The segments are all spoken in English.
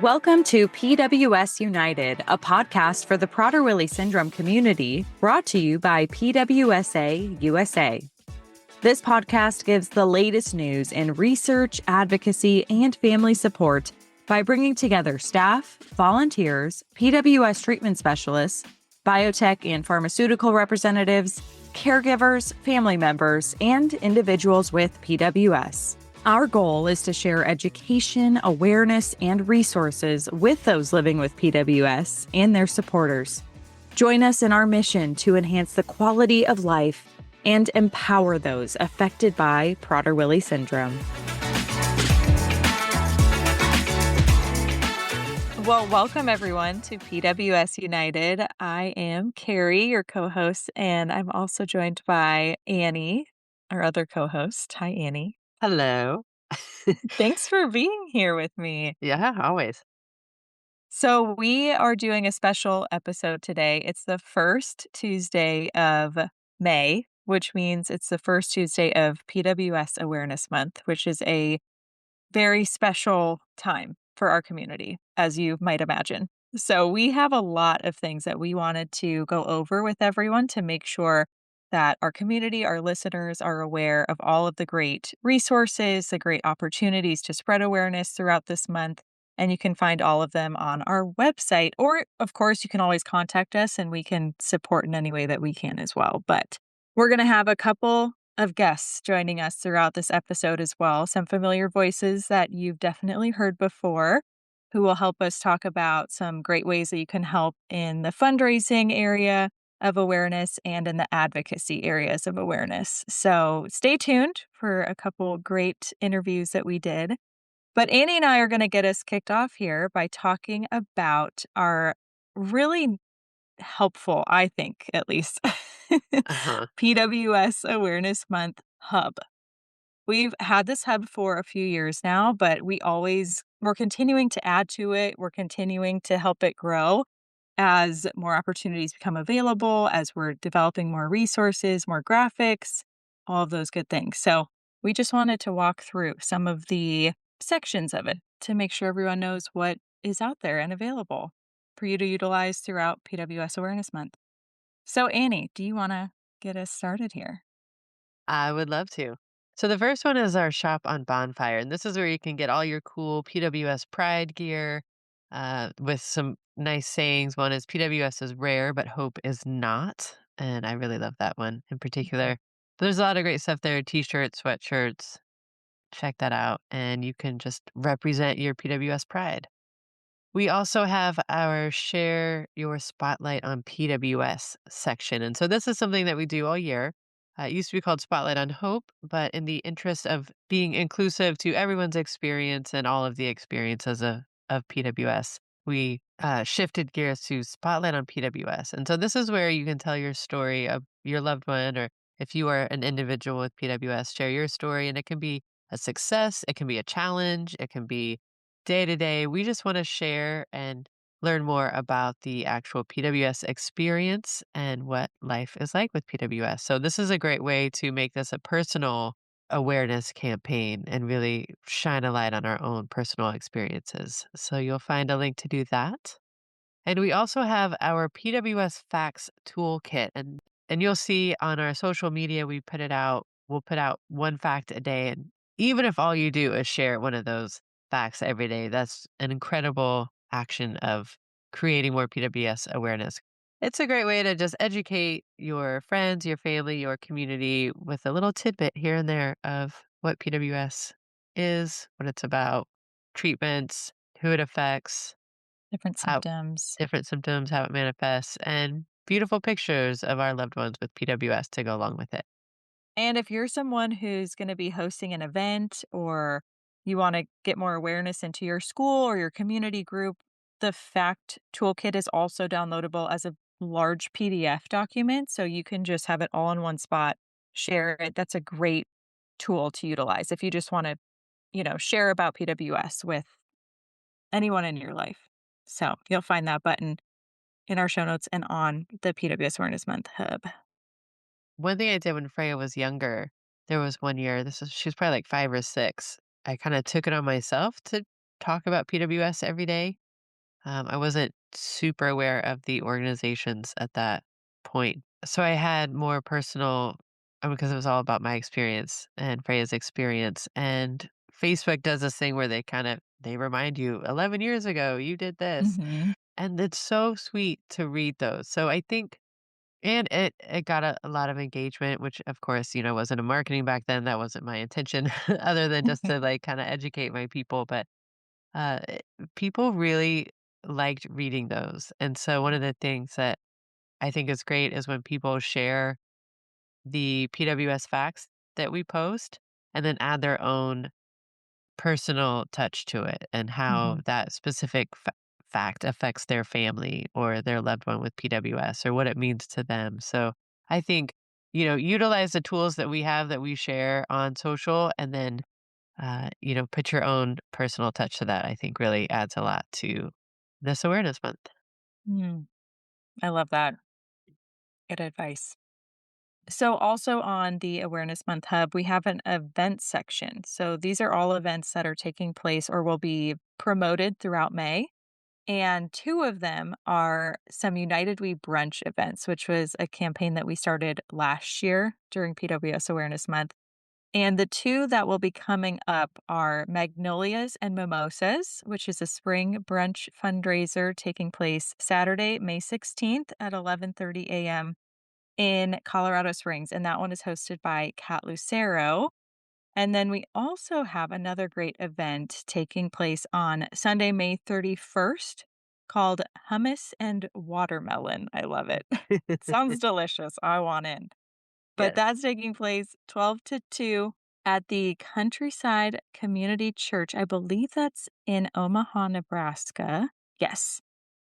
Welcome to PWS United, a podcast for the Prader-Willi syndrome community, brought to you by PWSA USA. This podcast gives the latest news in research, advocacy, and family support by bringing together staff, volunteers, PWS treatment specialists, biotech and pharmaceutical representatives, caregivers, family members, and individuals with PWS. Our goal is to share education, awareness, and resources with those living with PWS and their supporters. Join us in our mission to enhance the quality of life and empower those affected by Prader-Willi syndrome. Well, welcome everyone to PWS United. I am Carrie, your co-host, and I'm also joined by Annie, our other co-host. Hi, Annie. Hello. Thanks for being here with me. Yeah, always. So we are doing a special episode today. It's the first Tuesday of May, which means it's the first Tuesday of PWS Awareness Month, which is a very special time for our community, as you might imagine. So we have a lot of things that we wanted to go over with everyone to make sure that our community, our listeners are aware of all of the great resources, the great opportunities to spread awareness throughout this month. And you can find all of them on our website. Or, of course, you can always contact us and we can support in any way that we can as well. But we're going to have a couple of guests joining us throughout this episode as well. Some familiar voices that you've definitely heard before who will help us talk about some great ways that you can help in the fundraising area of awareness and in the advocacy areas of awareness. So stay tuned for a couple great interviews that we did. But Annie and I are going to get us kicked off here by talking about our really helpful, I think, at least, Uh-huh. PWS Awareness Month hub. We've had this hub for a few years now, but we're continuing to add to it. We're continuing to help it grow as more opportunities become available, as we're developing more resources, more graphics, all of those good things. So we just wanted to walk through some of the sections of it to make sure everyone knows what is out there and available for you to utilize throughout PWS Awareness Month. So Annie, do you want to get us started here? I would love to. So the first one is our shop on Bonfire, and this is where you can get all your cool PWS Pride gear with some nice sayings. One is PWS is rare, but hope is not. And I really love that one in particular. There's a lot of great stuff there, t-shirts, sweatshirts. Check that out. And you can just represent your PWS Pride. We also have our Share Your Spotlight on PWS section. And so this is something that we do all year. It used to be called Spotlight on Hope, but in the interest of being inclusive to everyone's experience and all of the experiences of PWS, we shifted gears to Spotlight on PWS. And so this is where you can tell your story of your loved one, or if you are an individual with PWS, share your story. And it can be a success, it can be a challenge, it can be day to day. We just want to share and learn more about the actual PWS experience and what life is like with PWS. So, this is a great way to make this a personal awareness campaign and really shine a light on our own personal experiences. So, you'll find a link to do that. And we also have our PWS Facts Toolkit. And you'll see on our social media, we put it out. We'll put out one fact a day. And even if all you do is share one of those facts every day, that's an incredible action of creating more PWS awareness. It's a great way to just educate your friends, your family, your community with a little tidbit here and there of what PWS is, what it's about, treatments, who it affects, Different how symptoms. different symptoms, how it manifests, and beautiful pictures of our loved ones with PWS to go along with it. And if you're someone who's going to be hosting an event or you want to get more awareness into your school or your community group, the fact toolkit is also downloadable as a large PDF document. So you can just have it all in one spot, share it. That's a great tool to utilize if you just want to, share about PWS with anyone in your life. So you'll find that button in our show notes and on the PWS Awareness Month hub. One thing I did when Freya was younger, there was one year, she was probably like 5 or 6. I kind of took it on myself to talk about PWS every day. I wasn't super aware of the organizations at that point. So I had more personal, because it was all about my experience and Freya's experience. And Facebook does this thing where they remind you 11 years ago you did this, Mhm. and it's so sweet to read those. So I think, and it got a lot of engagement, which of course, wasn't a marketing back then. That wasn't my intention, other than just to like kind of educate my people. But uh, it- people really liked reading those. And so one of the things that I think is great is when people share the PWS facts that we post and then add their own personal touch to it and how Mhm. that specific fact affects their family or their loved one with PWS or what it means to them. So I think, utilize the tools that we have that we share on social, and then put your own personal touch to that, I think really adds a lot to this awareness month. Mm. I love that. Good advice. So, also on the Awareness Month Hub, we have an event section. So, these are all events that are taking place or will be promoted throughout May. And two of them are some United We Brunch events, which was a campaign that we started last year during PWS Awareness Month. And the two that will be coming up are Magnolias and Mimosas, which is a spring brunch fundraiser taking place Saturday, May 16th at 11:30 a.m. in Colorado Springs, and that one is hosted by Kat Lucero. And then we also have another great event taking place on Sunday, May 31st called Hummus and Watermelon. I love it. Sounds delicious. I want in. But Yes. that's taking place 12 to 2 at the Countryside Community Church. I believe that's in Omaha, Nebraska. Yes.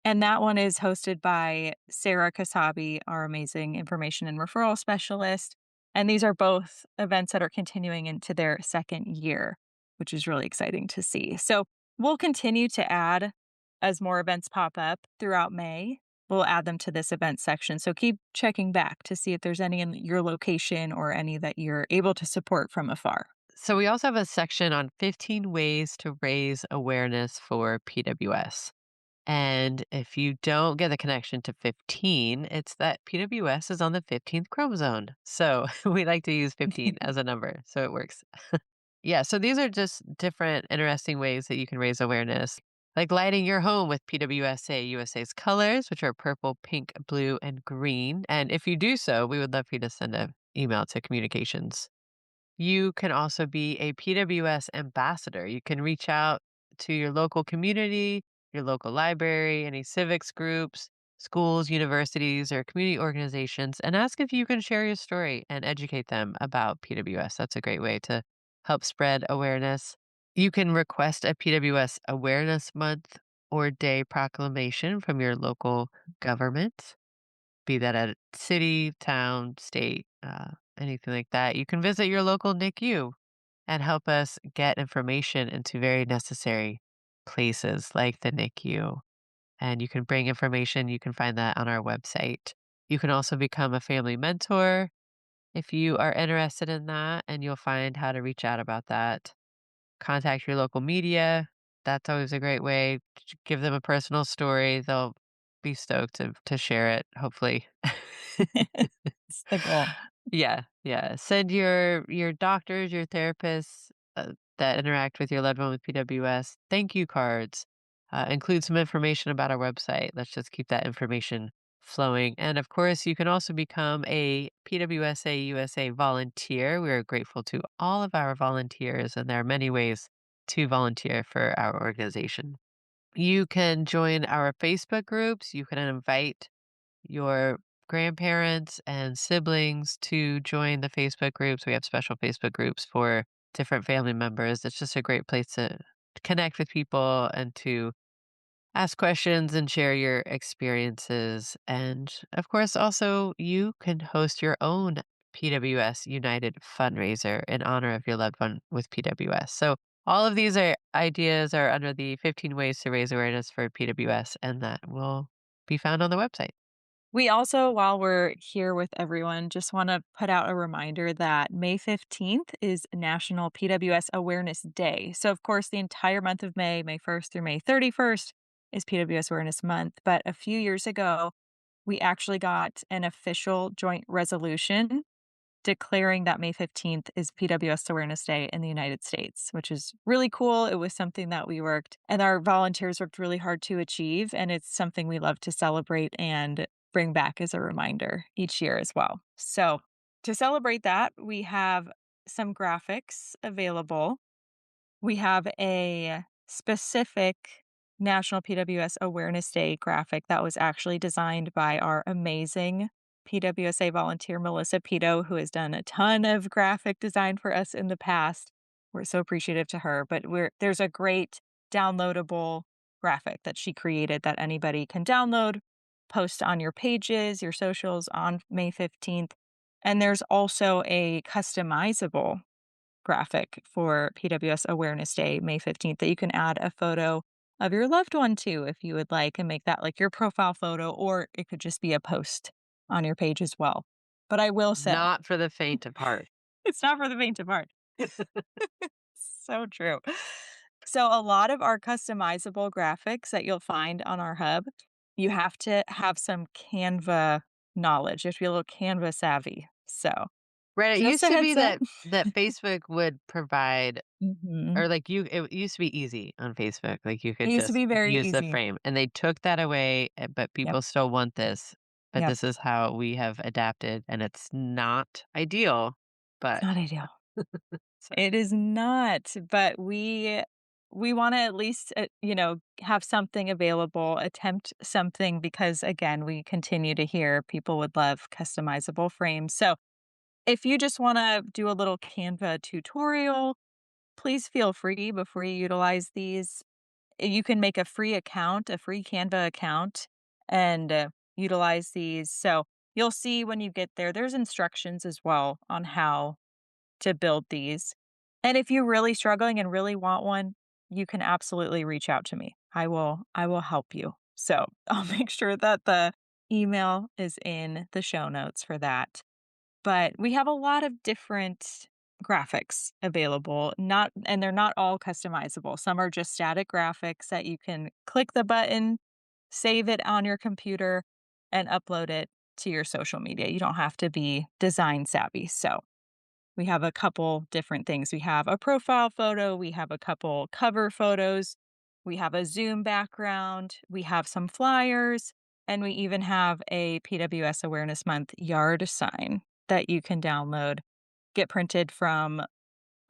And that one is hosted by Sarah Kasabi, our amazing information and referral specialist. And these are both events that are continuing into their second year, which is really exciting to see. So we'll continue to add as more events pop up throughout May. We'll add them to this event section. So keep checking back to see if there's any in your location or any that you're able to support from afar. So we also have a section on 15 ways to raise awareness for PWS. And if you don't get the connection to 15, it's that PWS is on the 15th chromosome. So we like to use 15 as a number. So it works. Yeah, so these are just different interesting ways that you can raise awareness, like lighting your home with PWSA USA's colors, which are purple, pink, blue, and green. And if you do so, we would love for you to send an email to communications. You can also be a PWS ambassador. You can reach out to your local community, your local library, any civics groups, schools, universities, or community organizations, and ask if you can share your story and educate them about PWS. That's a great way to help spread awareness. You can request a PWS Awareness Month or Day proclamation from your local government, be that at city, town, state, anything like that. You can visit your local NICU and help us get information into very necessary places like the NICU. And you can bring information, you can find that on our website. You can also become a family mentor if you are interested in that, and you'll find how to reach out about that. Contact your local media. That's always a great way. Give them a personal story. They'll be stoked to share it, hopefully. It's the goal. Yeah, yeah. Send your doctors, your therapists that interact with your loved one with PWS thank you cards. Include some information about our website. Let's just keep that information flowing. And of course, you can also become a PWSA USA volunteer. We are grateful to all of our volunteers, and there are many ways to volunteer for our organization. You can join our Facebook groups. You can invite your grandparents and siblings to join the Facebook groups. We have special Facebook groups for different family members. It's just a great place to connect with people and to ask questions and share your experiences. And of course, also, you can host your own PWS United fundraiser in honor of your loved one with PWS. So, all of these ideas are under the 15 ways to raise awareness for PWS, and that will be found on the website. We also, while we're here with everyone, just want to put out a reminder that May 15th is National PWS Awareness Day. So, of course, the entire month of May, May 1st through May 31st, is PWS Awareness Month. But a few years ago, we actually got an official joint resolution declaring that May 15th is PWS Awareness Day in the United States, which is really cool. It was something that we worked and our volunteers worked really hard to achieve. And it's something we love to celebrate and bring back as a reminder each year as well. So, to celebrate that, we have some graphics available. We have a specific National PWS Awareness Day graphic that was actually designed by our amazing PWSA volunteer, Melissa Pito, who has done a ton of graphic design for us in the past. We're so appreciative to her, but there's a great downloadable graphic that she created that anybody can download, post on your pages, your socials on May 15th. And there's also a customizable graphic for PWS Awareness Day, May 15th, that you can add a photo of your loved one to if you would like and make that like your profile photo, or it could just be a post on your page as well. But I will say, Not for the faint of heart. it's not for the faint of heart. So true. So, a lot of our customizable graphics that you'll find on our hub, you have to have some Canva knowledge. You have to be a little Canva savvy. So, Right, it just used a to be heads up. that Facebook would provide Mhm. or, like, you it used to be easy on Facebook, like, you It could used to just be very use the easy. frame, and they took that away, but Yep. people still want this, but Yep. this is how we have adapted, and it's not ideal, It's but not ideal. so It is not, but we wanna at least, have something available, attempt something because, again, we continue to hear people would love customizable frames. So, if you just wanna do a little Canva tutorial, please feel free before you utilize these. You can make a free account, a free Canva account, and, utilize these. So, you'll see when you get there, there's instructions as well on how to build these. And if you're really struggling and really want one, you can absolutely reach out to me. I will help you. So, I'll make sure that the email is in the show notes for that. But we have a lot of different graphics available, not and they're not all customizable. Some are just static graphics that you can click the button, save it on your computer, and upload it to your social media. You don't have to be design savvy. So, we have a couple different things. We have a profile photo, we have a couple cover photos, we have a Zoom background, we have some flyers, and we even have a PWS Awareness Month yard sign that you can download, get printed from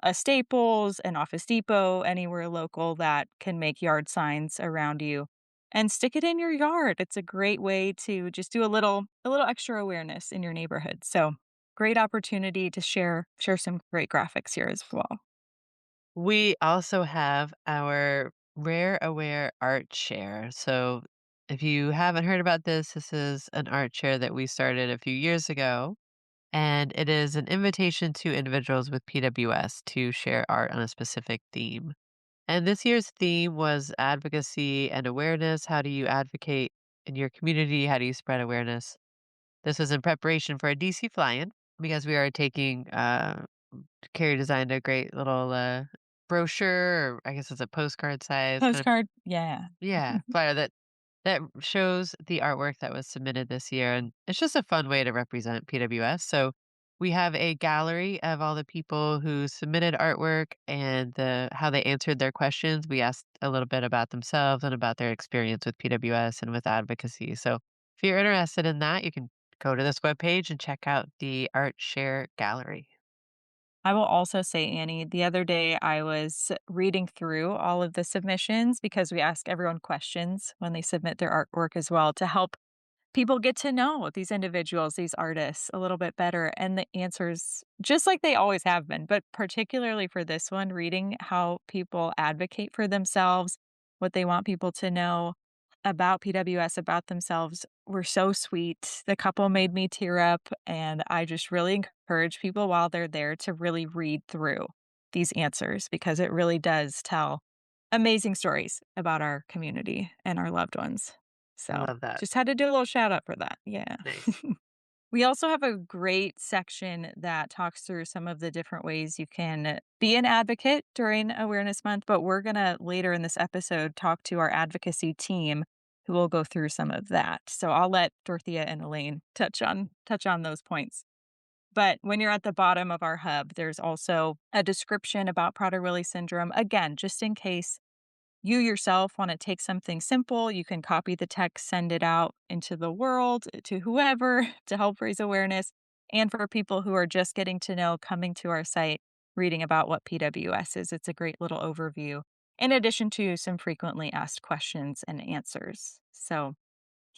a Staples, an Office Depot, anywhere local that can make yard signs around you and stick it in your yard. It's a great way to just do a little extra awareness in your neighborhood. So, great opportunity to share some great graphics here as well. we also have our Rare Aware Art Share, so if you haven't heard about this, this is an art share that we started a few years ago, and it is an invitation to individuals with PWS to share art on a specific theme. And this year's theme was advocacy and awareness. How do you advocate in your community? How do you spread awareness? This was in preparation for a DC fly-in because we are taking Carrie designed a great little brochure, or I guess it's a postcard size kind of Postcard, yeah. flyer that shows the artwork that was submitted this year, and it's just a fun way to represent PWS. So we have a gallery of all the people who submitted artwork and how they answered their questions. We asked a little bit about themselves and about their experience with PWS and with advocacy. So if you're interested in that, you can go to this webpage and check out the Art Share Gallery. I will also say, Annie, the other day I was reading through all of the submissions because we ask everyone questions when they submit their artwork as well to help people get to know these individuals, these artists a little bit better. And the answers, just like they always have been, but particularly for this one, reading how people advocate for themselves, what they want people to know about PWS, about themselves, were so sweet. The couple made me tear up. And I just really encourage people while they're there to really read through these answers because it really does tell amazing stories about our community and our loved ones. I So love that. just had to do a little shout out for that. Yeah. Nice. We also have a great section that talks through some of the different ways you can be an advocate during Awareness Month, but we're going to later in this episode talk to our advocacy team who will go through some of that. So I'll let Dorothea and Elaine touch on those points. But when you're at the bottom of our hub, there's also a description about Prader-Willi syndrome. Again, just in case you yourself want to take something simple, you can copy the text, send it out into the world to whoever to help raise awareness. And for people who are just getting to know, coming to our site, reading about what PWS is, it's a great little overview, in addition to some frequently asked questions and answers. So,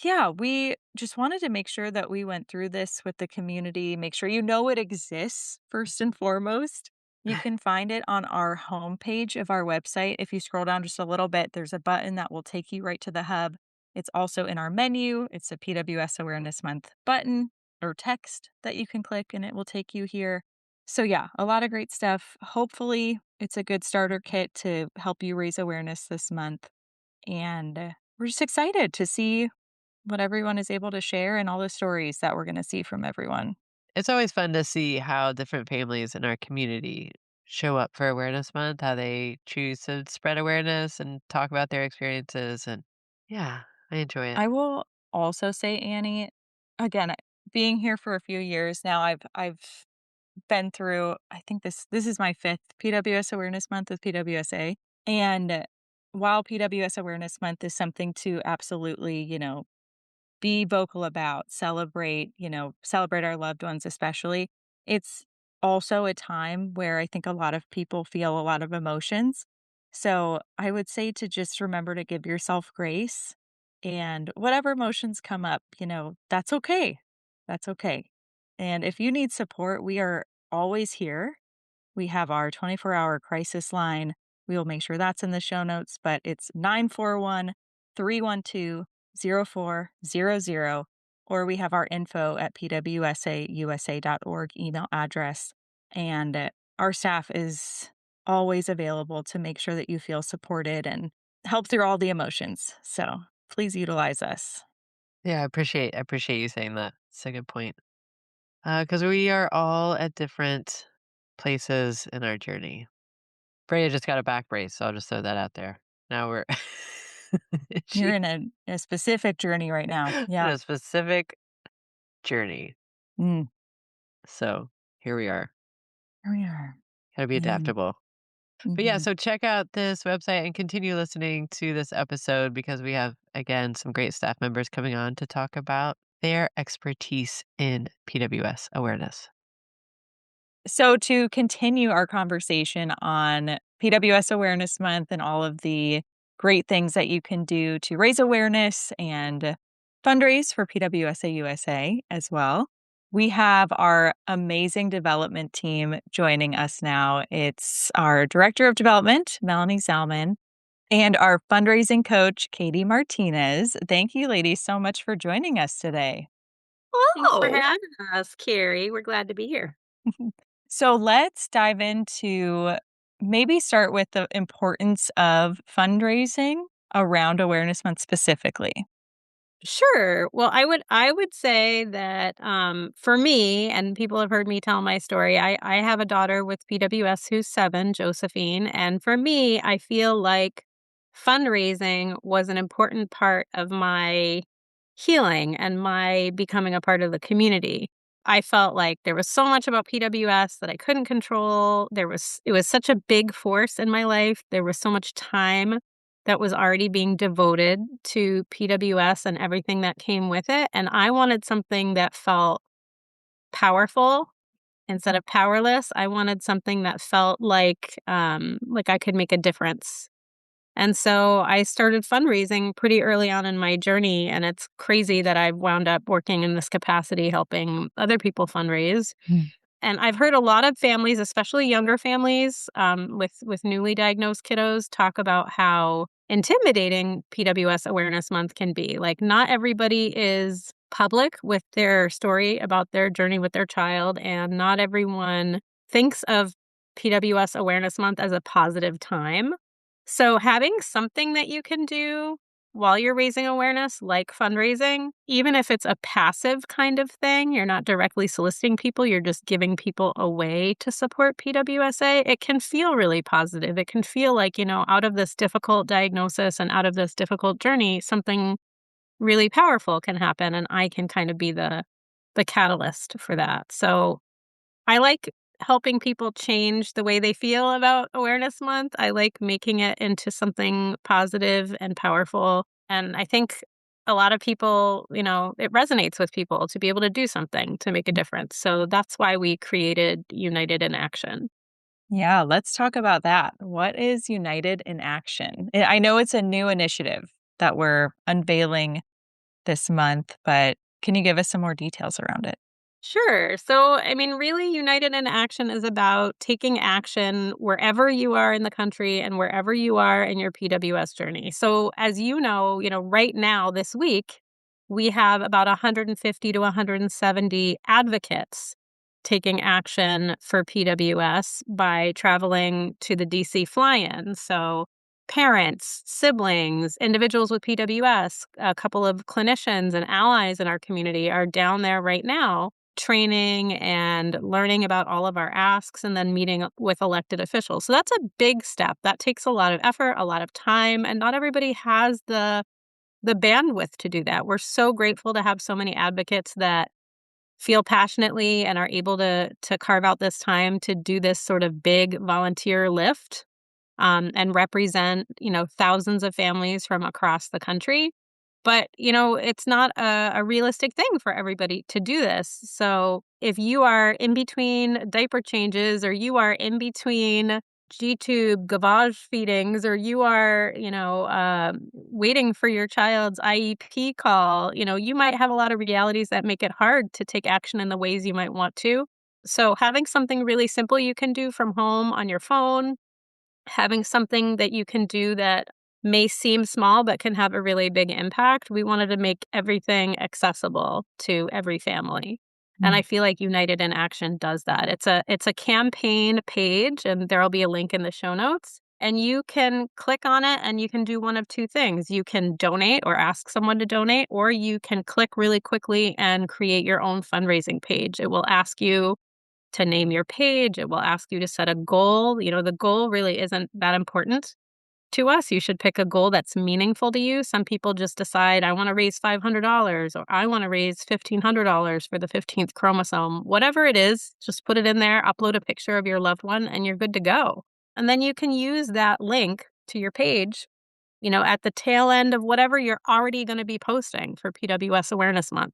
yeah, we just wanted to make sure that we went through this with the community, make sure you know it exists first and foremost. You can find it on our homepage of our website. If you scroll down just a little bit, there's a button that will take you right to the hub. It's also in our menu. It's a PWS Awareness Month button or text that you can click and it will take you here. So, yeah, a lot of great stuff. Hopefully, it's a good starter kit to help you raise awareness this month. And we're just excited to see what everyone is able to share and all the stories that we're gonna see from everyone. It's always fun to see how different families in our community show up for Awareness Month, how they choose to spread awareness and talk about their experiences. And yeah, I enjoy it. I will also say, Annie, again, being here for a few years now, I've been through I think this is my 5th PWS Awareness Month with PWSA, and while PWS Awareness Month is something to absolutely, be vocal about, celebrate, celebrate our loved ones especially. It's also a time where I think a lot of people feel a lot of emotions. So I would say to just remember to give yourself grace and whatever emotions come up, that's okay. That's okay. And if you need support, we are always here. We have our 24-hour crisis line. We will make sure that's in the show notes, but it's 941-312-0400, or we have our info at pwsausa.org email address. And our staff is always available to make sure that you feel supported and help through all the emotions. So please utilize us. Yeah, I appreciate you saying that. It's a good point. Because we are all at different places in our journey. Freya just got a back brace, so I'll just throw that out there. Now we're You're she in a specific journey right now. in Yeah. a specific journey. Mm, So here we are. here we are. Gotta be And adaptable. But yeah, mhm. so check out this website and continue listening to this episode because we have, again, some great staff members coming on to talk about their expertise in PWS awareness. So, to continue our conversation on PWS Awareness Month and all of the great things that you can do to raise awareness and fundraise for PWSA USA as well, we have our amazing development team joining us now. It's our Director of Development, Melanie Zalman, and our fundraising coach, Katie Martinez. Thank you, ladies, so much for joining us today. Thanks for Oh, having us, Carrie. We're glad to be here. So let's dive into maybe start with the importance of fundraising around Awareness Month specifically. Sure. Well, I would say that for me, and people have heard me tell my story. I have a daughter with PWS who's 7, Josephine, and for me, I feel like fundraising was an important part of my healing and my becoming a part of the community. I felt like there was so much about PWS that I couldn't control. It was such a big force in my life. There was so much time that was already being devoted to PWS and everything that came with it, and I wanted something that felt powerful instead of powerless. I wanted something that felt like I could make a difference. And so I started fundraising pretty early on in my journey, and it's crazy that I wound up working in this capacity helping other people fundraise. Mm. And I've heard a lot of families, especially younger families, with newly diagnosed kiddos, talk about how intimidating PWS Awareness Month can be. Like, not everybody is public with their story about their journey with their child, and not everyone thinks of PWS Awareness Month as a positive time. So having something that you can do while you're raising awareness, like fundraising, even if it's a passive kind of thing, you're not directly soliciting people, you're just giving people a way to support PWSA, it can feel really positive. It can feel like, out of this difficult diagnosis and out of this difficult journey, something really powerful can happen, and I can kind of be the catalyst for that. So I like helping people change the way they feel about Awareness Month. I like making it into something positive and powerful. And I think a lot of people, it resonates with people to be able to do something to make a difference. So that's why we created United in Action. Yeah, let's talk about that. What is United in Action? I know it's a new initiative that we're unveiling this month, but can you give us some more details around it? Sure. So, really, United in Action is about taking action wherever you are in the country and wherever you are in your PWS journey. So, as right now, this week, we have about 150 to 170 advocates taking action for PWS by traveling to the DC fly in. So, parents, siblings, individuals with PWS, a couple of clinicians and allies in our community are down there right now training and learning about all of our asks and then meeting with elected officials. So that's a big step. That takes a lot of effort, a lot of time, and not everybody has the bandwidth to do that. We're so grateful to have so many advocates that feel passionately and are able to carve out this time to do this sort of big volunteer lift and represent, thousands of families from across the country. But, it's not a realistic thing for everybody to do this. So if you are in between diaper changes or you are in between G-tube gavage feedings or you are, waiting for your child's IEP call, you might have a lot of realities that make it hard to take action in the ways you might want to. So having something really simple you can do from home on your phone, having something that you can do that may seem small but can have a really big impact. We wanted to make everything accessible to every family. And I Mm. feel like United in Action does that. It's a campaign page and there'll be a link in the show notes. And you can click on it and you can do one of two things. You can donate or ask someone to donate, or you can click really quickly and create your own fundraising page. It will ask you to name your page. It will ask you to set a goal. The goal really isn't that important to us. You should pick a goal that's meaningful to you. Some people just decide, I want to raise $500 or I want to raise $1,500 for the 15th chromosome. Whatever it is, just put it in there, upload a picture of your loved one, and you're good to go. And then you can use that link to your page, at the tail end of whatever you're already going to be posting for PWS Awareness Month.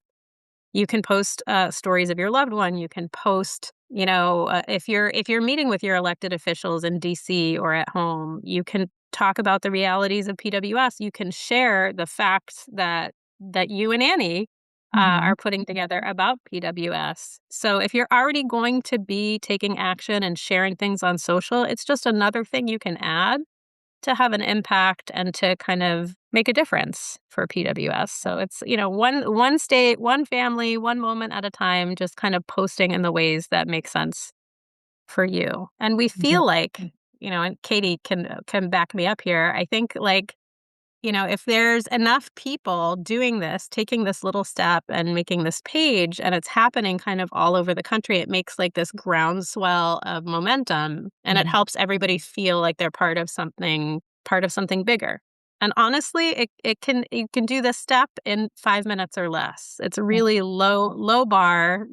You can post stories of your loved one. You can post, if you're meeting with your elected officials in DC or at home, you can talk about the realities of PWS. You can share the facts that you and Annie Mhm. are putting together about PWS. So if you're already going to be taking action and sharing things on social, it's just another thing you can add to have an impact and to kind of make a difference for PWS. So it's, one state, one family, one moment at a time, just kind of posting in the ways that make sense for you. And we Mhm. feel like, and Katie can back me up here. I think like, if there's enough people doing this, taking this little step and making this page, and it's happening kind of all over the country, it makes like this groundswell of momentum and it Mhm. helps everybody feel like they're part of something bigger. And honestly, you can do this step in 5 minutes or less. It's a Yeah. really low bar,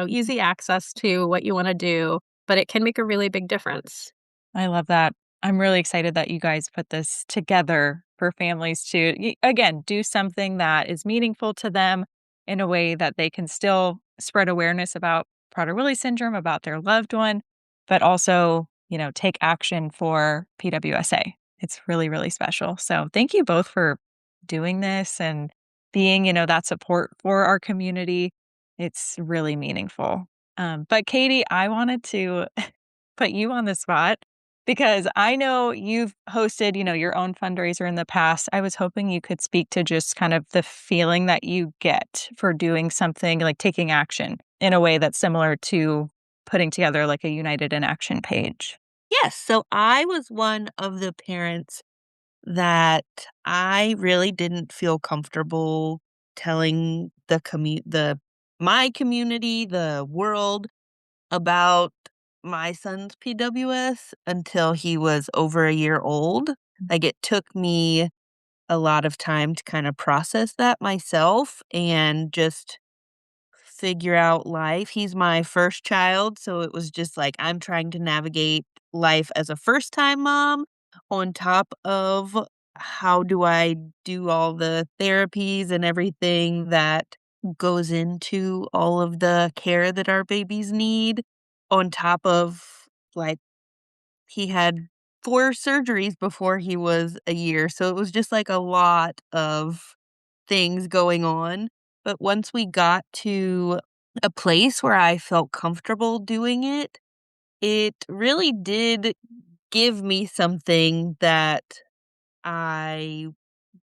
easy access to what you want to do, but it can make a really big difference. I love that. I'm really excited that you guys put this together for families to, again, do something that is meaningful to them in a way that they can still spread awareness about Prader-Willi syndrome, about their loved one, but also, take action for PWSA. It's really, really special. So thank you both for doing this and being, that support for our community. It's really meaningful. But Katie, I wanted to put you on the spot because I know you've hosted, your own fundraiser in the past. I was hoping you could speak to just kind of the feeling that you get for doing something like taking action in a way that's similar to putting together like a United in Action page. Yes, so I was one of the parents that I really didn't feel comfortable telling the my community, the world about my son's PWS until he was over a year old. Like, it took me a lot of time to kind of process that myself and just figure out life. He's my first child, so it was just like I'm trying to navigate life as a first-time mom on top of how do I do all the therapies and everything that goes into all of the care that our babies need on top of, like, he had 4 surgeries before he was a year, so it was just, like, a lot of things going on, but once we got to a place where I felt comfortable doing it, it really did give me something that I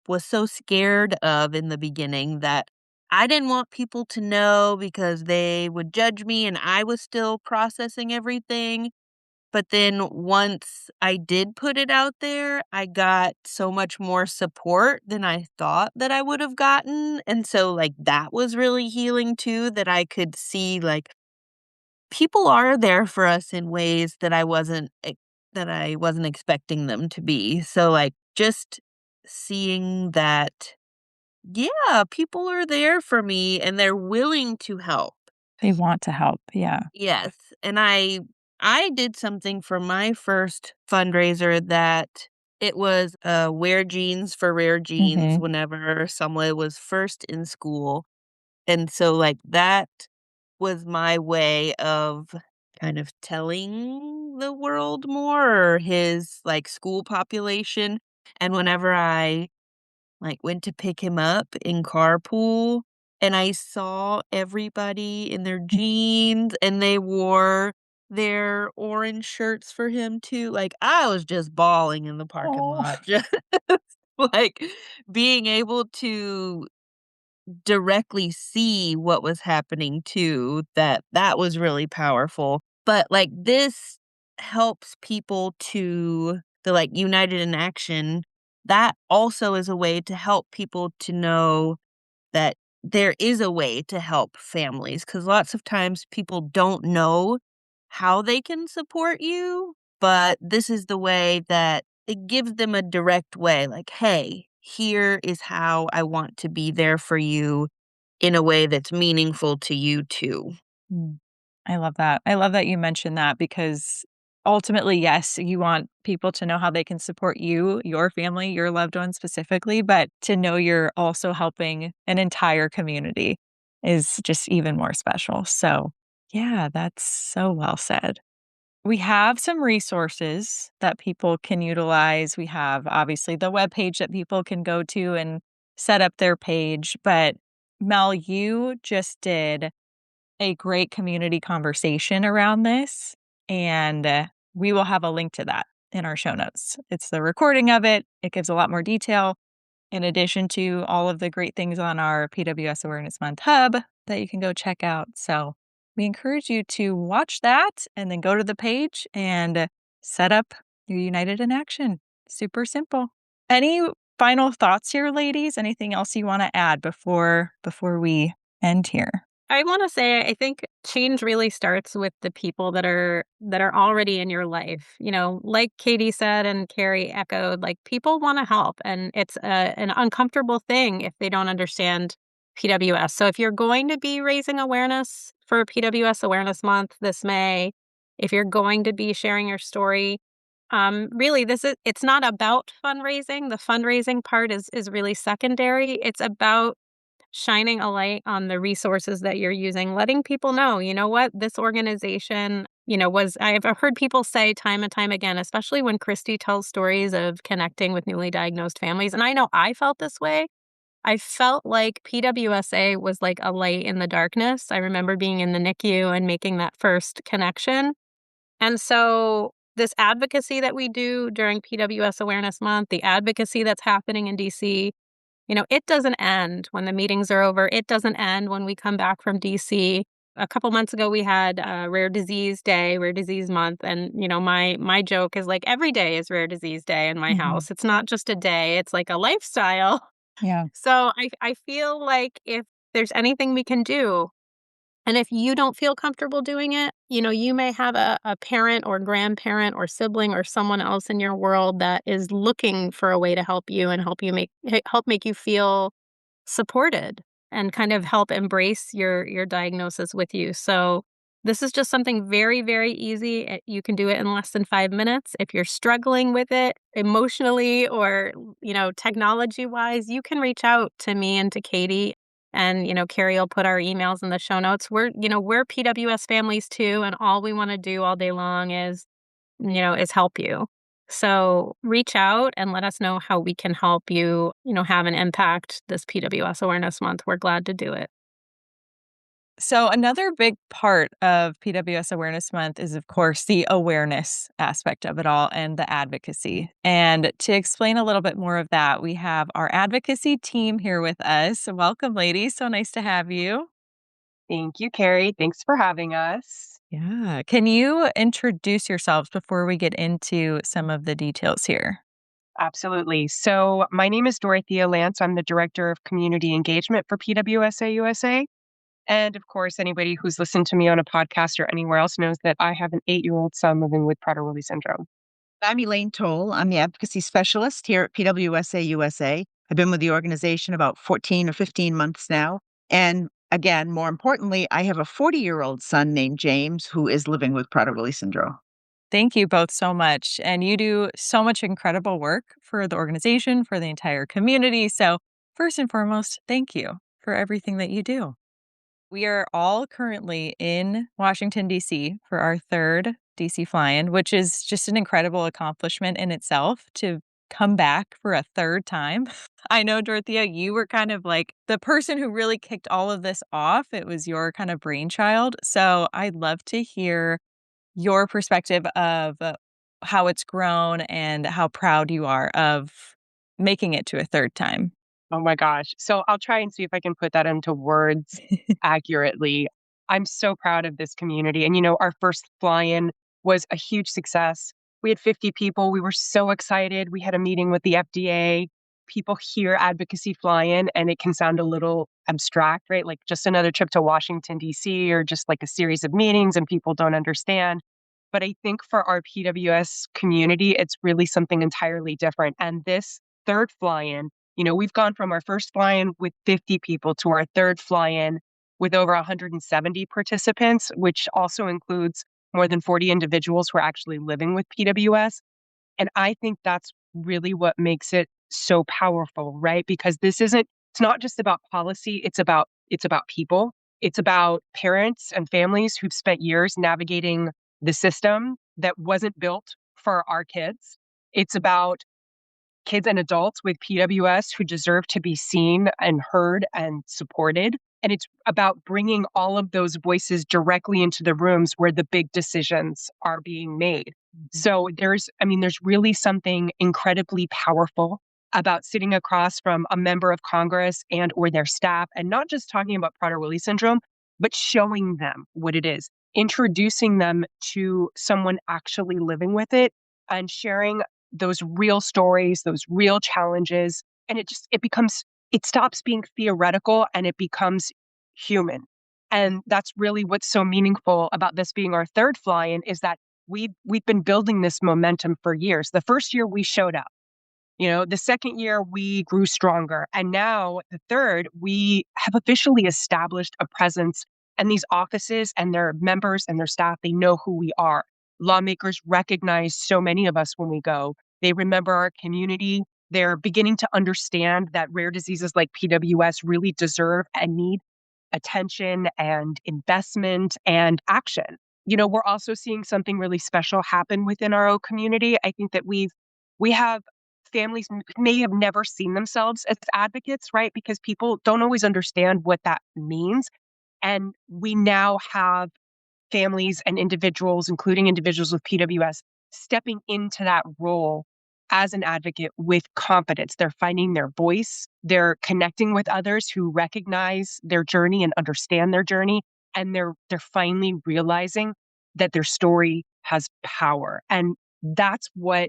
was so scared of in the beginning that I didn't want people to know because they would judge me and I was still processing everything. But then once I did put it out there, I got so much more support than I thought that I would have gotten, and so, like, that was really healing too, that I could see, like, people are there for us in ways that I wasn't expecting them to be. So, like, just seeing that, yeah, people are there for me and they're willing to help. They want to help, yeah. Yes, and I did something for my first fundraiser that it was, Wear Jeans for Rare Jeans Mhm. whenever someone was first in school, and so, like, that was my way of kind of telling the world more or his, like, school population, and whenever I went to pick him up in carpool, and I saw everybody in their jeans, and they wore their orange shirts for him too, like, I was just bawling in the parking Oh, lot, just, like, being able to directly see what was happening too, that was really powerful. But, like, this helps people to the, like, United in Action, that also is a way to help people to know that there is a way to help families because lots of times people don't know how they can support you, but this is the way that it gives them a direct way, like, "Hey, here is how I want to be there for you in a way that's meaningful to you too." mm. I love that. I love that you mentioned that because ultimately, yes, you want people to know how they can support you, your family, your loved ones specifically, but to know you're also helping an entire community is just even more special. So, yeah, that's so well said. We have some resources that people can utilize. We have obviously the webpage that people can go to and set up their page. But Mel, you just did a great community conversation around this, and we will have a link to that in our show notes. It's the recording of it, it gives a lot more detail in addition to all of the great things on our PWS Awareness Month hub that you can go check out. So we encourage you to watch that and then go to the page and set up your United in Action. Super simple. Any final thoughts here, ladies? Anything else you want to add before we end here? I wanna say I think change really starts with the people that are already in your life, like Katie said and Carrie echoed, like, people wanna help, and it's an uncomfortable thing if they don't understand PWS. So if you're going to be raising awareness for PWS Awareness Month this May, if you're going to be sharing your story, really, it's not about fundraising. The fundraising part is really secondary. It's about shining a light on the resources that you're using, letting people know, you know what, this organization, I've heard people say time and time again, especially when Christy tells stories of connecting with newly diagnosed families. And I know I felt this way. I felt like PWSA was like a light in the darkness. I remember being in the NICU and making that first connection. And so this advocacy that we do during PWS Awareness Month, the advocacy that's happening in DC, it doesn't end when the meetings are over. It doesn't end when we come back from DC. a couple months ago we had Rare Disease Day, Rare Disease Month, and my joke is like every day is Rare Disease Day in my Mhm. house. It's not just a day; it's like a lifestyle. Yeah. So I feel like if there's anything we can do, and if you don't feel comfortable doing it, you may have a parent or grandparent or sibling or someone else in your world that is looking for a way to help you and help make you feel supported and kind of help embrace your diagnosis with you. So this is just something very, very easy. You can do it in less than 5 minutes. If you're struggling with it emotionally or, technology wise, you can reach out to me and to Katie. And, Carrie will put our emails in the show notes. We're PWS families too. And all we want to do all day long is help you. So reach out and let us know how we can help you, have an impact this PWS Awareness Month. We're glad to do it. So another big part of PWS Awareness Month is, of course, the awareness aspect of it all and the advocacy. And to explain a little bit more of that, we have our advocacy team here with us. Welcome, ladies. So nice to have you. Thank you, Carrie. Thanks for having us. Yeah. Can you introduce yourselves before we get into some of the details here? Absolutely. So, my name is Dorothea Lance. I'm the Director of Community Engagement for PWSA USA. And of course, anybody who's listened to me on a podcast or anywhere else knows that I have an 8-year-old son living with Prader-Willi syndrome. I'm Elaine Toll. I'm the advocacy specialist here at PWSA USA. I've been with the organization about 14 or 15 months now. And again, more importantly, I have a 40-year-old son named James who is living with Prader-Willi syndrome. Thank you both so much. And you do so much incredible work for the organization, for the entire community. So, first and foremost, thank you for everything that you do. We are all currently in Washington, D.C. for our third D.C. fly-in, which is just an incredible accomplishment in itself to come back for a third time. I know, Dorothea, you were kind of like the person who really kicked all of this off. It was your kind of brainchild. So I'd love to hear your perspective of how it's grown and how proud you are of making it to a third time. Oh my gosh. So, I'll try and see if I can put that into words accurately. I'm so proud of this community. And, our first fly in was a huge success. We had 50 people. We were so excited. We had a meeting with the FDA. People hear advocacy fly in, and it can sound a little abstract, right? Like just another trip to Washington, D.C., or just like a series of meetings, and people don't understand. But I think for our PWS community, it's really something entirely different. And this third fly in, we've gone from our first fly in with 50 people to our third fly in with over 170 participants, which also includes more than 40 individuals who are actually living with PWS. And I think that's really what makes it so powerful, right? Because it's not just about policy, it's about people. It's about parents and families who've spent years navigating the system that wasn't built for our kids. It's about kids and adults with PWS who deserve to be seen and heard and supported. And it's about bringing all of those voices directly into the rooms where the big decisions are being made. So there's really something incredibly powerful about sitting across from a member of Congress and or their staff and not just talking about Prader-Willi syndrome, but showing them what it is, introducing them to someone actually living with it and sharing those real stories, those real challenges. And it stops being theoretical and it becomes human. And that's really what's so meaningful about this being our third fly-in is that we've been building this momentum for years. The first year we showed up, the second year we grew stronger. And now the third, we have officially established a presence, and these offices and their members and their staff, they know who we are. Lawmakers recognize so many of us when we go. They remember our community. They're beginning to understand that rare diseases like PWS really deserve and need attention and investment and action. We're also seeing something really special happen within our own community. I think that we have families may have never seen themselves as advocates, right? Because people don't always understand what that means. And we now have families and individuals, including individuals with PWS, stepping into that role as an advocate with confidence. They're finding their voice. They're connecting with others who recognize their journey and understand their journey. and they're finally realizing that their story has power. And that's what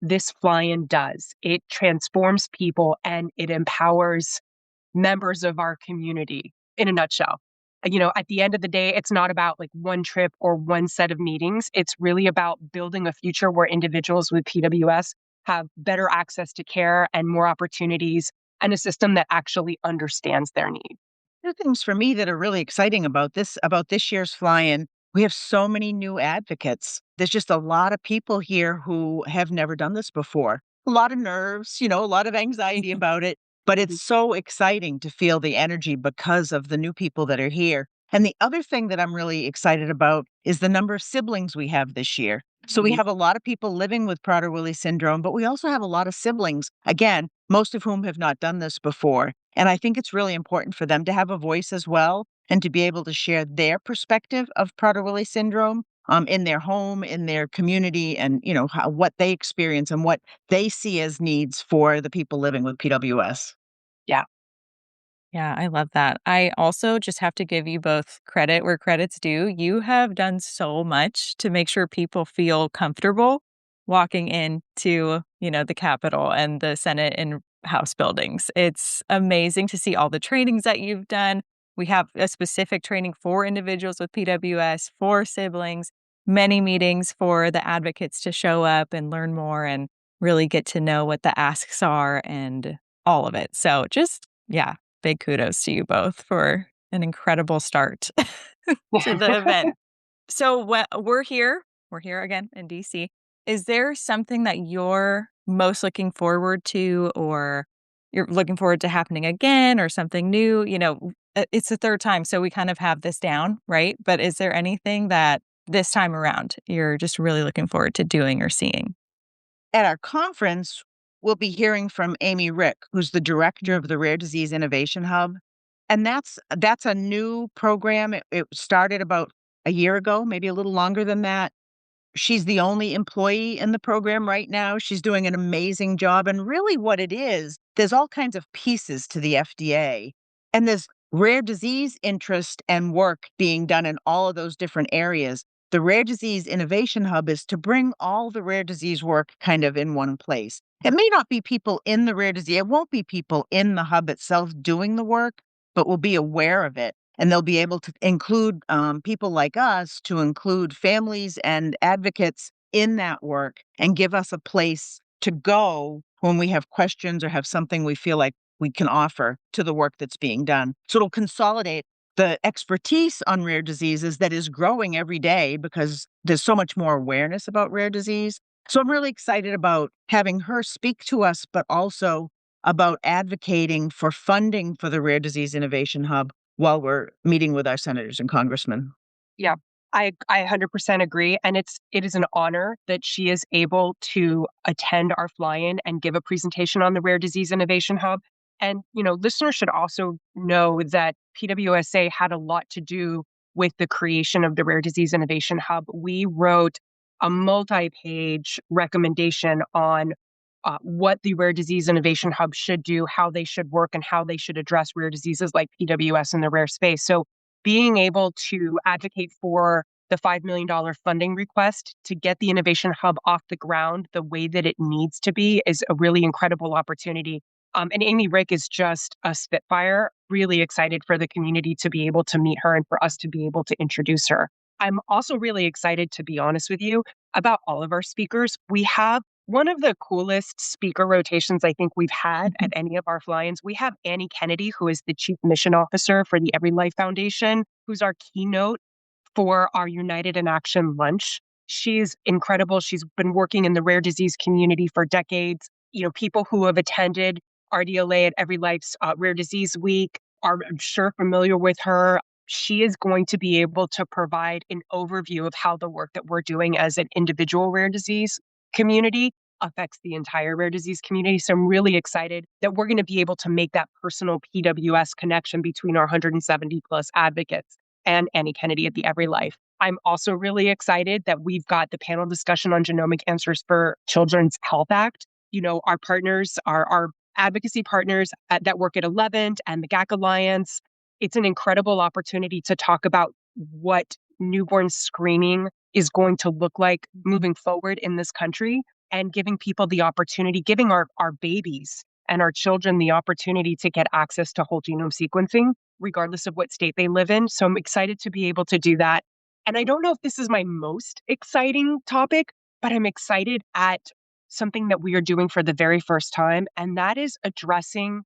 this fly-in does. It transforms people and it empowers members of our community in a nutshell. At the end of the day, it's not about like one trip or one set of meetings. It's really about building a future where individuals with PWS have better access to care and more opportunities and a system that actually understands their needs. There are things for me that are really exciting about this year's fly-in. We have so many new advocates. There's just a lot of people here who have never done this before. A lot of nerves, a lot of anxiety about it, but Mhm. it's so exciting to feel the energy because of the new people that are here. And the other thing that I'm really excited about is the number of siblings we have this year. So we Mhm. have a lot of people living with Prader-Willi syndrome, but we also have a lot of siblings, again, most of whom have not done this before. And I think it's really important for them to have a voice as well and to be able to share their perspective of Prader-Willi syndrome in their home, in their community, and what they experience and what they see as needs for the people living with PWS. Yeah. Yeah, I love that. I also just have to give you both credit where credit's due. You have done so much to make sure people feel comfortable walking into, the Capitol and the Senate and House buildings. It's amazing to see all the trainings that you've done. We have a specific training for individuals with PWS, for siblings, many meetings for the advocates to show up and learn more and really get to know what the asks are and all of it. So just, yeah, big kudos to you both for an incredible start to the event. So we're here again in DC. Is there something that you're most looking forward to or you're looking forward to happening again or something new? It's the third time, so we kind of have this down, right? But is there anything that this time around you're just really looking forward to doing or seeing? At our conference, we'll be hearing from Amy Rick, who's the director of the Rare Disease Innovation Hub. And that's a new program. It started about a year ago, maybe a little longer than that. She's the only employee in the program right now. She's doing an amazing job. And really, what it is, there's all kinds of pieces to the FDA, and there's rare disease interest and work being done in all of those different areas. The Rare Disease Innovation Hub is to bring all the rare disease work kind of in one place. It may not be people in the rare disease, it won't be people in the hub itself doing the work, but will be aware of it and they'll be able to include people like us to include families and advocates in that work and give us a place to go when we have questions or have something we feel like we can offer to the work that's being done. So it'll consolidate the expertise on rare diseases that is growing every day because there's so much more awareness about rare disease. So I'm really excited about having her speak to us, but also about advocating for funding for the Rare Disease Innovation Hub while we're meeting with our senators and congressmen. Yeah, I 100% agree, and it is an honor that she is able to attend our fly-in and give a presentation on the Rare Disease Innovation Hub. And listeners should also know that PWSA had a lot to do with the creation of the Rare Disease Innovation Hub. We wrote a multi-page recommendation on what the Rare Disease Innovation Hub should do, how they should work, and how they should address rare diseases like PWS in the rare space. So being able to advocate for the $5 million funding request to get the Innovation Hub off the ground the way that it needs to be is a really incredible opportunity. And Amy Rick is just a spitfire, really excited for the community to be able to meet her and for us to be able to introduce her. I'm also really excited, to be honest with you, about all of our speakers. We have one of the coolest speaker rotations I think we've had at any of our fly-ins. We have Annie Kennedy, who is the Chief Mission Officer for the Every Life Foundation, who's our keynote for our United in Action lunch. She's incredible. She's been working in the rare disease community for decades. People who have attended RDLA at Every Life's Rare Disease Week are, I'm sure, familiar with her. She is going to be able to provide an overview of how the work that we're doing as an individual rare disease community affects the entire rare disease community. So I'm really excited that we're going to be able to make that personal PWS connection between our 170 plus advocates and Annie Kennedy at the Every Life. I'm also really excited that we've got the panel discussion on Genomic Answers for Children's Health Act. Our partners, our advocacy partners that work at 11th and the GAC Alliance, It's an incredible opportunity to talk about what newborn screening is going to look like moving forward in this country, and giving people the opportunity, giving our babies and our children the opportunity to get access to whole genome sequencing, regardless of what state they live in. So I'm excited to be able to do that. And I don't know if this is my most exciting topic, but I'm excited at something that we are doing for the very first time, and that is addressing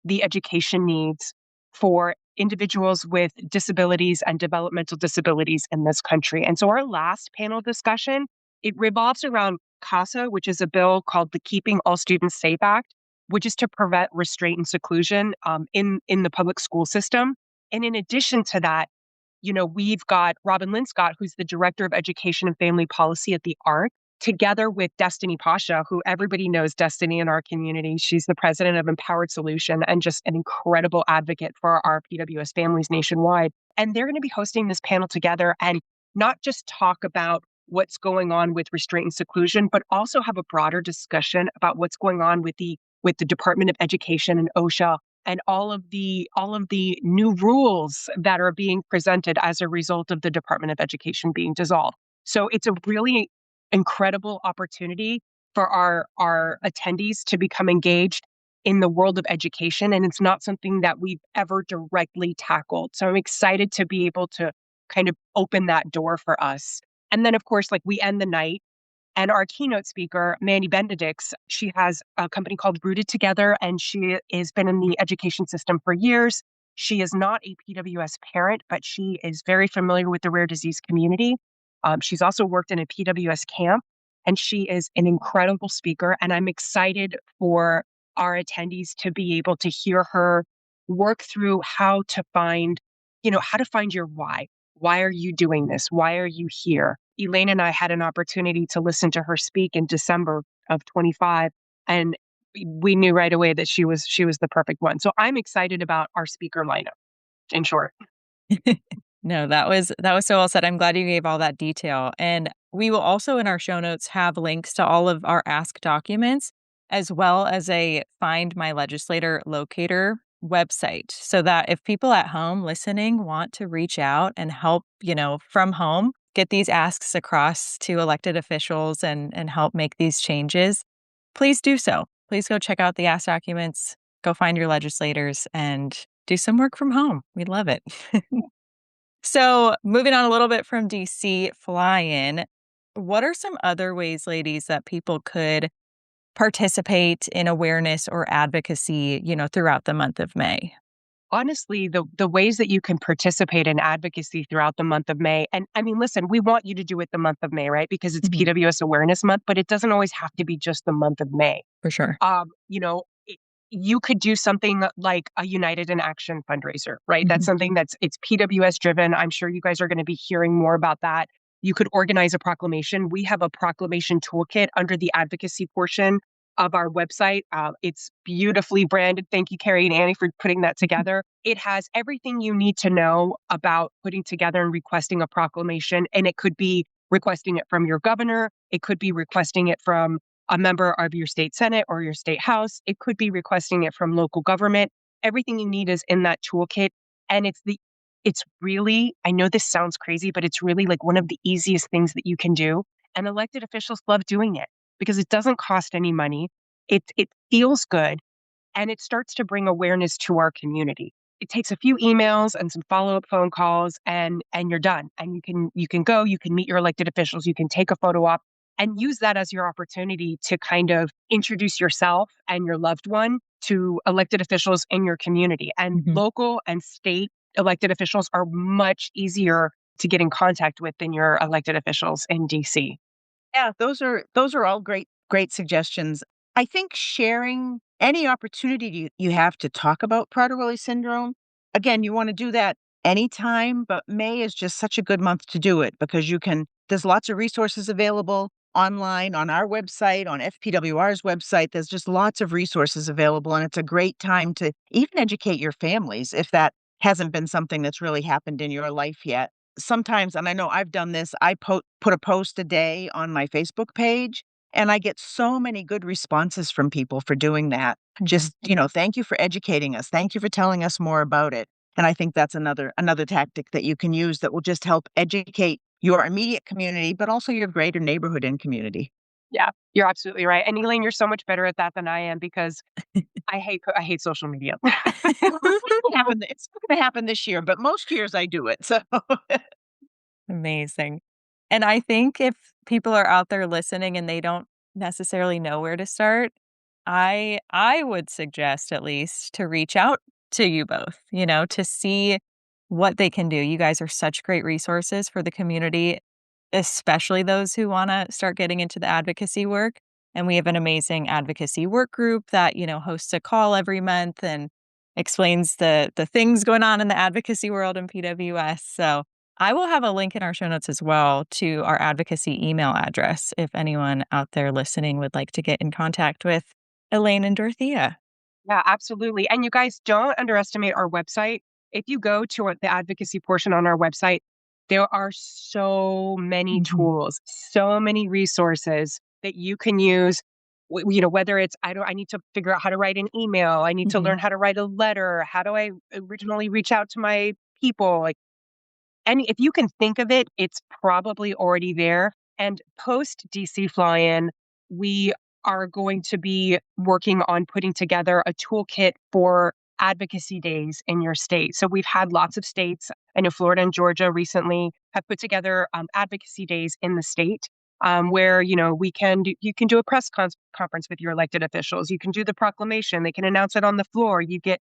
the education needs for individuals with disabilities and developmental disabilities in this country. And so our last panel discussion, it revolves around CASA, which is a bill called the Keeping All Students Safe Act, which is to prevent restraint and seclusion in the public school system. And in addition to that, we've got Robin Linscott, who's the Director of Education and Family Policy at the ARC, together with Destiny Pasha, who everybody knows Destiny in our community. She's the president of Empowered Solution and just an incredible advocate for our PWS families nationwide. And they're going to be hosting this panel together and not just talk about what's going on with restraint and seclusion, but also have a broader discussion about what's going on with the Department of Education and OSHA and all of the new rules that are being presented as a result of the Department of Education being dissolved. So it's a really incredible opportunity for our attendees to become engaged in the world of education, and it's not something that we've ever directly tackled. So I'm excited to be able to kind of open that door for us. And then, of course, like, we end the night, and our keynote speaker, Mandy Benedicts, she has a company called Rooted Together, and she has been in the education system for years. She is not a PWS parent, but she is very familiar with the rare disease community. She's also worked in a PWS camp, and she is an incredible speaker. And I'm excited for our attendees to be able to hear her work through how to find your why. Why are you doing this? Why are you here? Elaine and I had an opportunity to listen to her speak in December of 25, and we knew right away that she was the perfect one. So I'm excited about our speaker lineup, in short. No, that was so well said. I'm glad you gave all that detail. And we will also in our show notes have links to all of our Ask documents, as well as a Find My Legislator locator website, so that if people at home listening want to reach out and help, from home, get these asks across to elected officials and help make these changes, please do so. Please go check out the Ask documents, go find your legislators, and do some work from home. We love it. So, moving on a little bit from DC fly-in, what are some other ways, ladies, that people could participate in awareness or advocacy, throughout the month of May? Honestly, the ways that you can participate in advocacy throughout the month of May, and I mean, listen, we want you to do it the month of May, right? Because it's Mhm. PWS Awareness Month, but it doesn't always have to be just the month of May. For sure. You could do something like a United in Action fundraiser, right? That's Mhm. something it's PWS driven. I'm sure you guys are going to be hearing more about that. You could organize a proclamation. We have a proclamation toolkit under the advocacy portion of our website. It's beautifully branded. Thank you, Carrie and Annie, for putting that together. It has everything you need to know about putting together and requesting a proclamation. And it could be requesting it from your governor. It could be requesting it from a member of your state senate or your state house. It could be requesting it from local government. Everything you need is in that toolkit. And it's really, I know this sounds crazy, but it's really like one of the easiest things that you can do. And elected officials love doing it because it doesn't cost any money. It feels good, and it starts to bring awareness to our community. It takes a few emails and some follow-up phone calls, and you're done. And you can go, you can meet your elected officials, you can take a photo op and use that as your opportunity to kind of introduce yourself and your loved one to elected officials in your community. And Mhm. local and state elected officials are much easier to get in contact with than your elected officials in DC. Yeah, those are all great suggestions. I think sharing any opportunity you have to talk about Prader-Willi syndrome, again, you want to do that anytime, but May is just such a good month to do it because there's lots of resources available online on our website, on FPWR's website. There's just lots of resources available, and it's a great time to even educate your families if that hasn't been something that's really happened in your life yet. Sometimes, and I know I've done this, I put a post a day on my Facebook page, and I get so many good responses from people for doing that. Mhm. Just, thank you for educating us. Thank you for telling us more about it. And I think that's another tactic that you can use that will just help educate your immediate community, but also your greater neighborhood and community. Yeah, you're absolutely right. And Elaine, you're so much better at that than I am because I hate social media. It's not gonna happen this year, but most years I do it, so Amazing. And I think if people are out there listening and they don't necessarily know where to start, I would suggest at least to reach out to you both, to see what they can do. You guys are such great resources for the community, especially those who want to start getting into the advocacy work. And we have an amazing advocacy work group that, hosts a call every month and explains the things going on in the advocacy world in PWS. So I will have a link in our show notes as well to our advocacy email address if anyone out there listening would like to get in contact with Elaine and Dorothea. Yeah, absolutely. And you guys don't underestimate our website. If you go to the advocacy portion on our website, there are so many Mhm. tools, so many resources that you can use. Whether it's I need to figure out how to write an email, I need to Mhm. learn how to write a letter, how do I originally reach out to my people? Like, and if you can think of it, it's probably already there. And post DC fly in, we are going to be working on putting together a toolkit for advocacy days in your state. So we've had lots of states. I know Florida and Georgia recently have put together advocacy days in the state. Where you can do a conference with your elected officials. You can do the proclamation. They can announce it on the floor. You get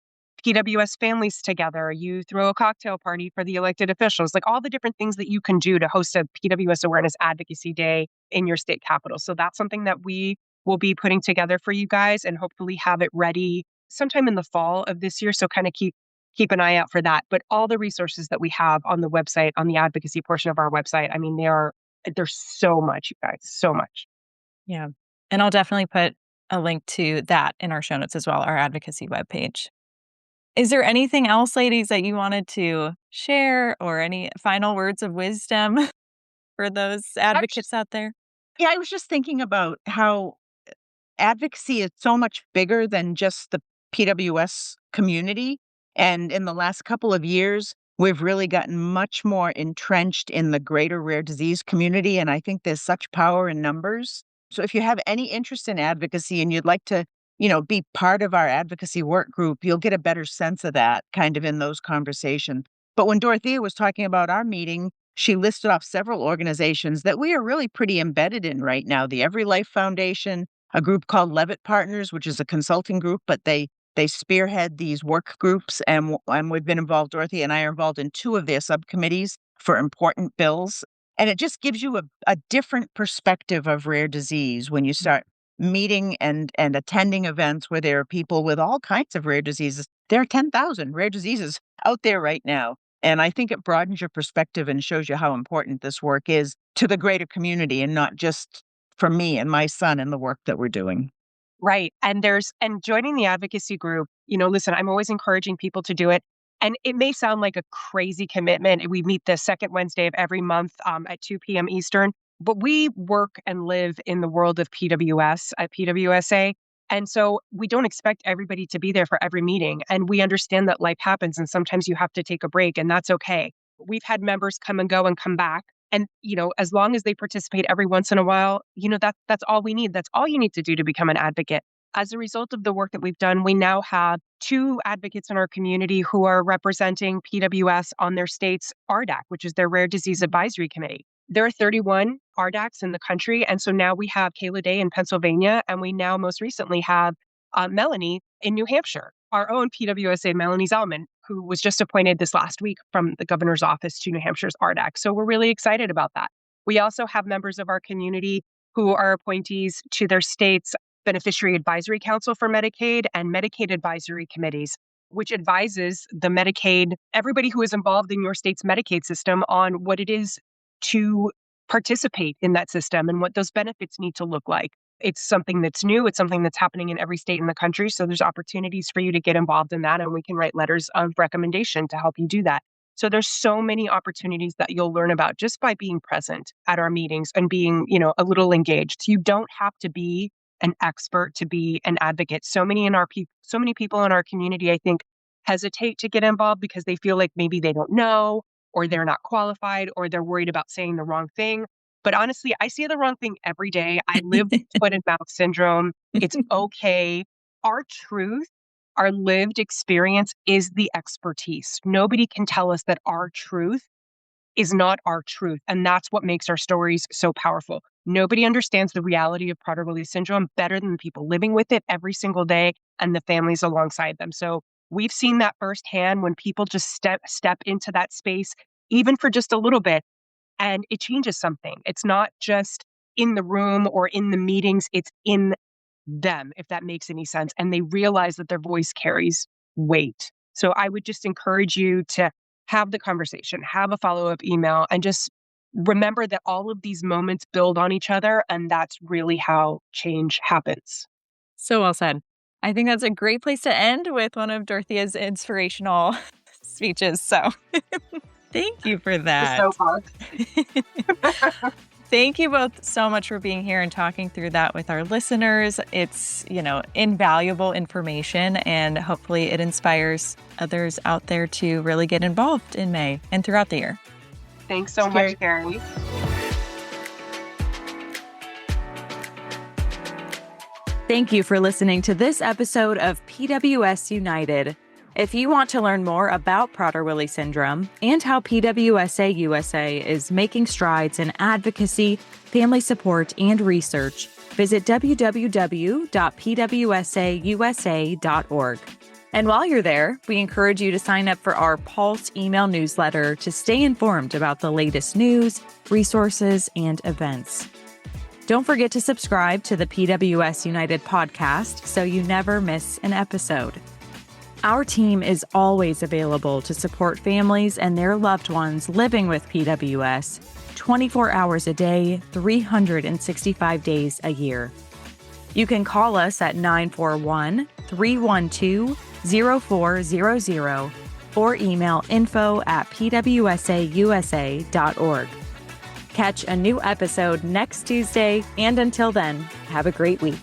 PWS families together, you throw a cocktail party for the elected officials, like all the different things that you can do to host a PWS Awareness Advocacy Day in your state capital. So that's something that we will be putting together for you guys and hopefully have it ready sometime in the fall of this year. So kind of keep an eye out for that. But all the resources that we have on the website, on the advocacy portion of our website, I mean, there's so much, you guys, so much. Yeah. And I'll definitely put a link to that in our show notes as well, our advocacy webpage. Is there anything else, ladies, that you wanted to share or any final words of wisdom for those I was just advocates out there? yeah, I was just thinking about how advocacy is so much bigger than just the PWS community. And in the last couple of years, we've really gotten much more entrenched in the greater rare disease community. And I think there's such power in numbers. So if you have any interest in advocacy and you'd like to, be part of our advocacy work group, you'll get a better sense of that kind of in those conversations. But when Dorothea was talking about our meeting, she listed off several organizations that we are really pretty embedded in right now. The Every Life Foundation, a group called Levitt Partners, which is a consulting group, but they spearhead these work groups, and we've been involved. Dorothy and I are involved in two of their subcommittees for important bills, and it just gives you a different perspective of rare disease when you start meeting and attending events where there are people with all kinds of rare diseases. There are 10,000 rare diseases out there right now. And I think it broadens your perspective and shows you how important this work is to the greater community and not just for me and my son and the work that we're doing. Right. And joining the advocacy group, listen, I'm always encouraging people to do it. And it may sound like a crazy commitment. We meet the second Wednesday of every month at 2 p.m. Eastern, but we work and live in the world of PWS at PWSA. And so we don't expect everybody to be there for every meeting. And we understand that life happens and sometimes you have to take a break, and that's okay. We've had members come and go and come back. And, as long as they participate every once in a while, that's all we need. That's all you need to do to become an advocate. As a result of the work that we've done, we now have two advocates in our community who are representing PWS on their state's RDAC, which is their Rare Disease Advisory Committee. There are 31 RDACs in the country. And so now we have Kayla Day in Pennsylvania, and we now most recently have Melanie in New Hampshire, our own PWSA Melanie Zalman, who was just appointed this last week from the governor's office to New Hampshire's RDAC. So we're really excited about that. We also have members of our community who are appointees to their state's Beneficiary Advisory Council for Medicaid and Medicaid Advisory Committees, which advises the Medicaid, everybody who is involved in your state's Medicaid system on what it is to participate in that system and what those benefits need to look like. It's something that's new. It's something that's happening in every state in the country. So there's opportunities for you to get involved in that. And we can write letters of recommendation to help you do that. So there's so many opportunities that you'll learn about just by being present at our meetings and being, a little engaged. You don't have to be an expert to be an advocate. So many people in our community, I think, hesitate to get involved because they feel like maybe they don't know, or they're not qualified, or they're worried about saying the wrong thing. But honestly, I say the wrong thing every day. I live with foot and mouth syndrome. It's okay. Our truth, our lived experience is the expertise. Nobody can tell us that our truth is not our truth. And that's what makes our stories so powerful. Nobody understands the reality of Prader-Willi syndrome better than the people living with it every single day and the families alongside them. So we've seen that firsthand when people just step into that space, even for just a little bit, and it changes something. It's not just in the room or in the meetings, it's in them, if that makes any sense. And they realize that their voice carries weight. So I would just encourage you to have the conversation, have a follow-up email, and just remember that all of these moments build on each other. And that's really how change happens. So well said. I think that's a great place to end with one of Dorothea's inspirational speeches. So thank you for that. So far. Thank you both so much for being here and talking through that with our listeners. It's, invaluable information, and hopefully it inspires others out there to really get involved in May and throughout the year. Thanks so much, Karen. Thank you for listening to this episode of PWS United. If you want to learn more about Prader-Willi syndrome and how PWSA USA is making strides in advocacy, family support, and research, visit www.pwsausa.org. And while you're there, we encourage you to sign up for our Pulse email newsletter to stay informed about the latest news, resources, and events. Don't forget to subscribe to the PWS United podcast so you never miss an episode. Our team is always available to support families and their loved ones living with PWS 24 hours a day, 365 days a year. You can call us at 941-312-0400 or email info@pwsausa.org. Catch a new episode next Tuesday, and until then, have a great week.